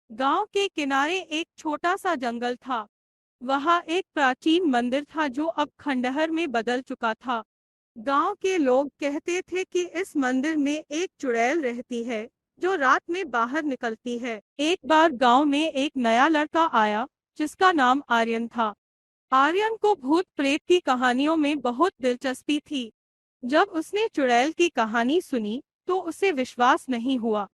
गांव के किनारे एक छोटा सा जंगल था। वहां एक प्राचीन मंदिर था जो अब खंडहर में बदल चुका था। गांव के लोग कहते थे कि इस मंदिर में एक चुड़ैल रहती है जो रात में बाहर निकलती है। एक बार गांव में एक नया लड़का आया जिसका नाम आर्यन था। आर्यन को भूत प्रेत की कहानियों में बहुत दिलचस्पी थी। जब उसने चुड़ैल की कहानी सुनी तो उसे विश्वास नहीं हुआ।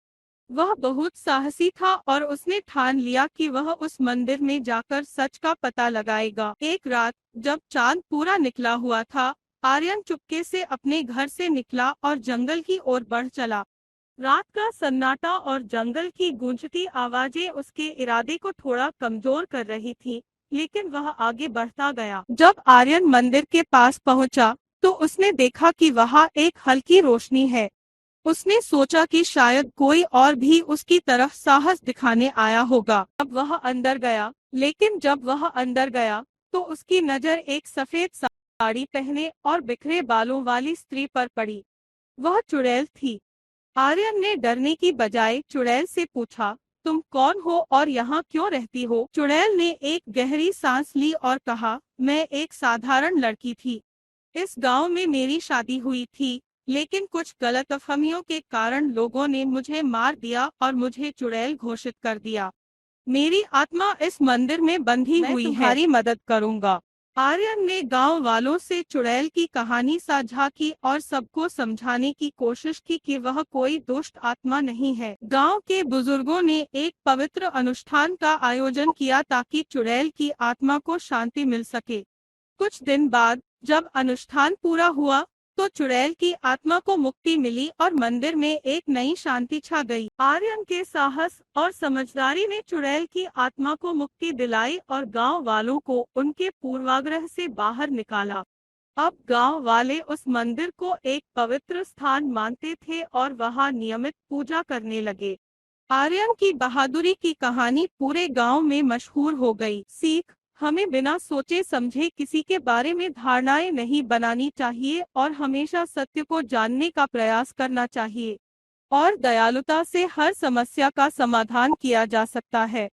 वह बहुत साहसी था और उसने ठान लिया कि वह उस मंदिर में जाकर सच का पता लगाएगा। एक रात जब चांद पूरा निकला हुआ था, आर्यन चुपके से अपने घर से निकला और जंगल की ओर बढ़ चला। रात का सन्नाटा और जंगल की गूंजती आवाजें उसके इरादे को थोड़ा कमजोर कर रही थी, लेकिन वह आगे बढ़ता गया। जब आर्यन मंदिर के पास पहुंचा, तो उसने देखा कि वहां एक हल्की रोशनी है। उसने सोचा कि शायद कोई और भी उसकी तरफ साहस दिखाने आया होगा। अब वह अंदर गया, लेकिन जब वह अंदर गया, तो उसकी नजर एक सफेद साड़ी पहने और बिखरे बालों वाली स्त्री पर पड़ी। वह चुड़ैल थी। आर्यन ने डरने की बजाय चुड़ैल से पूछा, तुम कौन हो और यहाँ क्यों रहती हो? चुड़ैल ने एक गहरी सांस ली और कहा, मैं एक साधारण लड़की थी। इस गांव में मेरी शादी हुई थी, लेकिन कुछ गलतफहमियों के कारण लोगों ने मुझे मार दिया और मुझे चुड़ैल घोषित कर दिया। मेरी आत्मा इस मंदिर में बंधी हुई है। मैं तुम्हारी मदद करूंगा। आर्यन ने गांव वालों से चुड़ैल की कहानी साझा की और सबको समझाने की कोशिश की कि वह कोई दुष्ट आत्मा नहीं है। गांव के बुजुर्गों ने एक पवित्र अनुष्ठान का आयोजन किया ताकि चुड़ैल की आत्मा को शांति मिल सके। कुछ दिन बाद जब अनुष्ठान पूरा हुआ, तो चुड़ैल की आत्मा को मुक्ति मिली और मंदिर में एक नई शांति छा गई। आर्यन के साहस और समझदारी ने चुड़ैल की आत्मा को मुक्ति दिलाई और गांव वालों को उनके पूर्वाग्रह से बाहर निकाला। अब गांव वाले उस मंदिर को एक पवित्र स्थान मानते थे और वहां नियमित पूजा करने लगे। आर्यन की बहादुरी की कहानी पूरे गांव में मशहूर हो गई। सीख: हमें बिना सोचे समझे किसी के बारे में धारणाएं नहीं बनानी चाहिए और हमेशा सत्य को जानने का प्रयास करना चाहिए। और दयालुता से हर समस्या का समाधान किया जा सकता है।